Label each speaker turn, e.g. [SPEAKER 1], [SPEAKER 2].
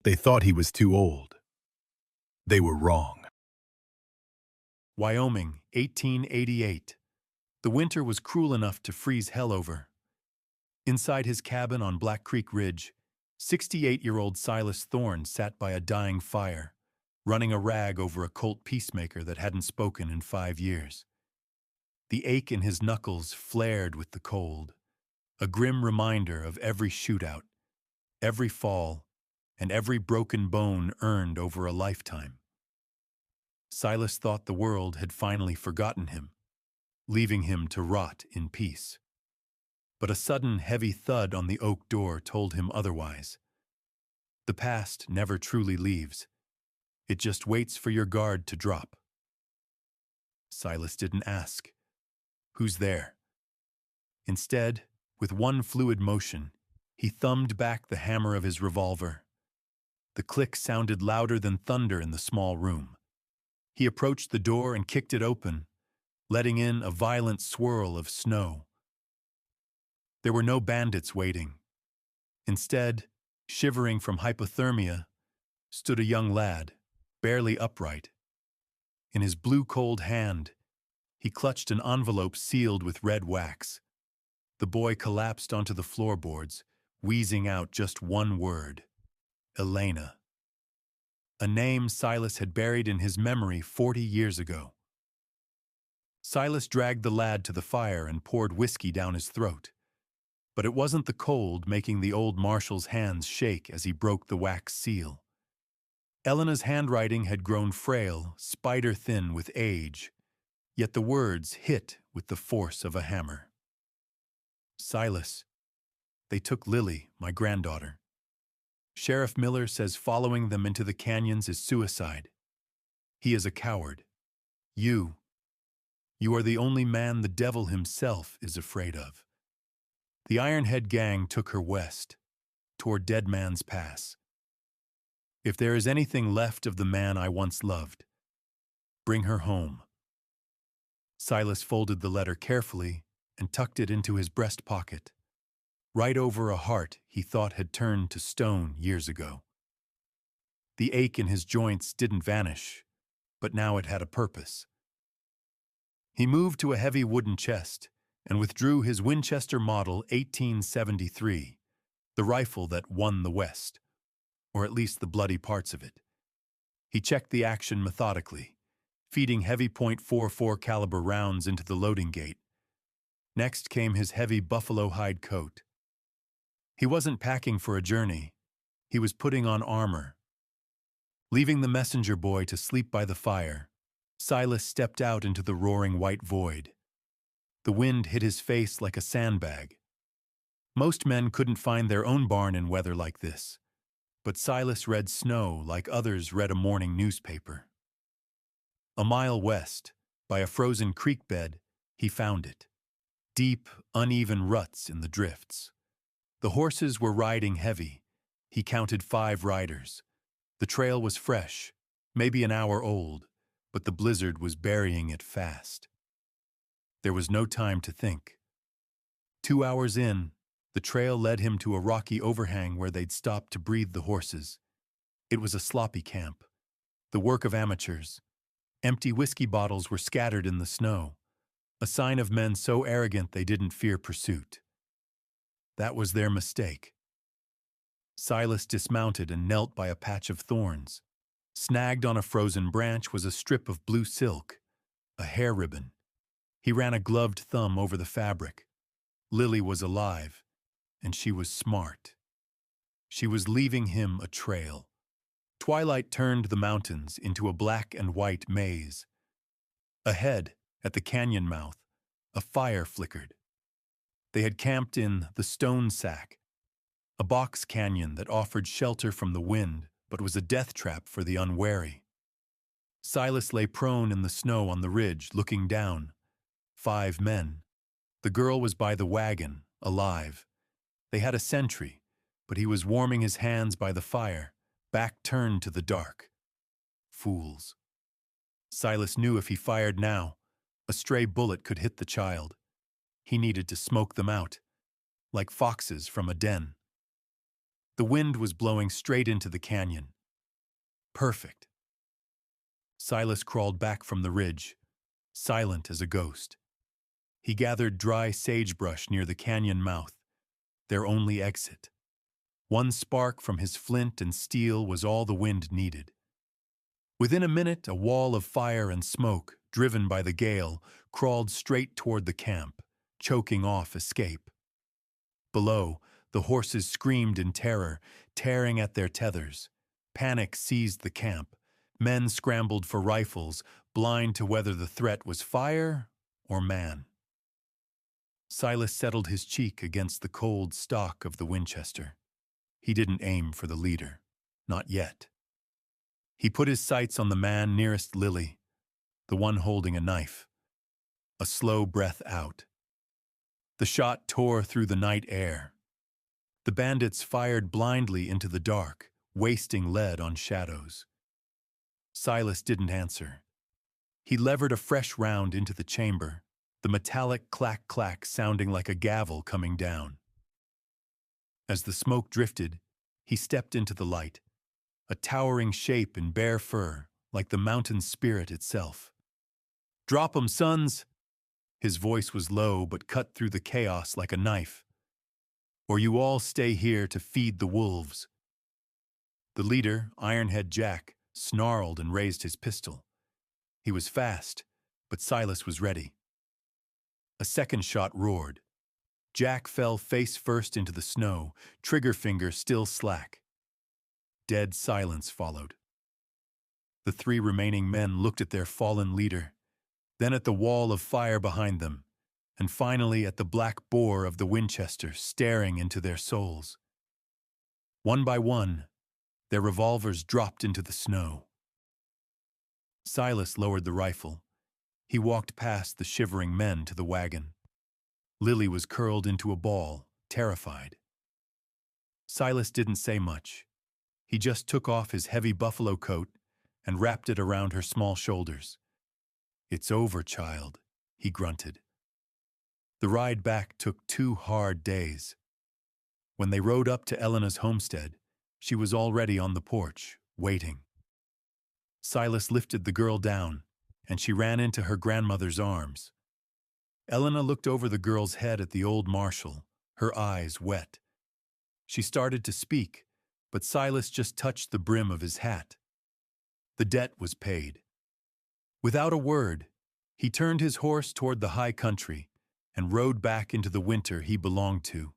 [SPEAKER 1] They thought he was too old. They were wrong.
[SPEAKER 2] Wyoming, 1888. The winter was cruel enough to freeze hell over. Inside his cabin on Black Creek Ridge, 68-year-old Silas Thorne sat by a dying fire, running a rag over a Colt peacemaker that hadn't spoken in 5 years. The ache in his knuckles flared with the cold, a grim reminder of every shootout, every fall, and every broken bone earned over a lifetime. Silas thought the world had finally forgotten him, leaving him to rot in peace. But a sudden heavy thud on the oak door told him otherwise. The past never truly leaves. It just waits for your guard to drop. Silas didn't ask, "Who's there?" Instead, with one fluid motion, he thumbed back the hammer of his revolver. The click sounded louder than thunder in the small room. He approached the door and kicked it open, letting in a violent swirl of snow. There were no bandits waiting. Instead, shivering from hypothermia, stood a young lad, barely upright. In his blue-cold hand, he clutched an envelope sealed with red wax. The boy collapsed onto the floorboards, wheezing out just one word: Elena. A name Silas had buried in his memory 40 years ago. Silas dragged the lad to the fire and poured whiskey down his throat. But it wasn't the cold making the old marshal's hands shake as he broke the wax seal. Elena's handwriting had grown frail, spider-thin with age, yet the words hit with the force of a hammer. Silas, they took Lily, my granddaughter. Sheriff Miller says following them into the canyons is suicide. He is a coward. You are the only man the devil himself is afraid of. The Ironhead gang took her west, toward Dead Man's Pass. If there is anything left of the man I once loved, bring her home. Silas folded the letter carefully and tucked it into his breast pocket, right over a heart he thought had turned to stone years ago. The ache in his joints didn't vanish, but now it had a purpose. He moved to a heavy wooden chest and withdrew his Winchester Model 1873, the rifle that won the West, or at least the bloody parts of it. He checked the action methodically, feeding heavy .44 caliber rounds into the loading gate. Next came his heavy buffalo hide coat. He wasn't packing for a journey. He was putting on armor. Leaving the messenger boy to sleep by the fire, Silas stepped out into the roaring white void. The wind hit his face like a sandbag. Most men couldn't find their own barn in weather like this, but Silas read snow like others read a morning newspaper. A mile west, by a frozen creek bed, he found it. Deep, uneven ruts in the drifts. The horses were riding heavy. He counted 5 riders. The trail was fresh, maybe an hour old, but the blizzard was burying it fast. There was no time to think. 2 hours in, the trail led him to a rocky overhang where they'd stopped to breathe the horses. It was a sloppy camp, the work of amateurs. Empty whiskey bottles were scattered in the snow, a sign of men so arrogant they didn't fear pursuit. That was their mistake. Silas dismounted and knelt by a patch of thorns. Snagged on a frozen branch was a strip of blue silk, a hair ribbon. He ran a gloved thumb over the fabric. Lily was alive, and she was smart. She was leaving him a trail. Twilight turned the mountains into a black and white maze. Ahead, at the canyon mouth, a fire flickered. They had camped in the Stone Sack, a box canyon that offered shelter from the wind but was a death trap for the unwary. Silas lay prone in the snow on the ridge, looking down. 5 men. The girl was by the wagon, alive. They had a sentry, but he was warming his hands by the fire, back turned to the dark. Fools. Silas knew if he fired now, a stray bullet could hit the child. He needed to smoke them out, like foxes from a den. The wind was blowing straight into the canyon. Perfect. Silas crawled back from the ridge, silent as a ghost. He gathered dry sagebrush near the canyon mouth, their only exit. One spark from his flint and steel was all the wind needed. Within a minute, a wall of fire and smoke, driven by the gale, crawled straight toward the camp, choking off escape. Below, the horses screamed in terror, tearing at their tethers. Panic seized the camp. Men scrambled for rifles, blind to whether the threat was fire or man. Silas settled his cheek against the cold stock of the Winchester. He didn't aim for the leader. Not yet. He put his sights on the man nearest Lily, the one holding a knife. A slow breath out. The shot tore through the night air. The bandits fired blindly into the dark, wasting lead on shadows. Silas didn't answer. He levered a fresh round into the chamber, the metallic clack-clack sounding like a gavel coming down. As the smoke drifted, he stepped into the light, a towering shape in bare fur, like the mountain spirit itself. "Drop 'em, sons!" His voice was low but cut through the chaos like a knife. "Or you all stay here to feed the wolves." The leader, Ironhead Jack, snarled and raised his pistol. He was fast, but Silas was ready. A second shot roared. Jack fell face first into the snow, trigger finger still slack. Dead silence followed. The three remaining men looked at their fallen leader, then at the wall of fire behind them, and finally at the black bore of the Winchester staring into their souls. One by one, their revolvers dropped into the snow. Silas lowered the rifle. He walked past the shivering men to the wagon. Lily was curled into a ball, terrified. Silas didn't say much. He just took off his heavy buffalo coat and wrapped it around her small shoulders. "It's over, child," he grunted. The ride back took 2 hard days. When they rode up to Elena's homestead, she was already on the porch, waiting. Silas lifted the girl down, and she ran into her grandmother's arms. Elena looked over the girl's head at the old marshal, her eyes wet. She started to speak, but Silas just touched the brim of his hat. The debt was paid. Without a word, he turned his horse toward the high country and rode back into the winter he belonged to.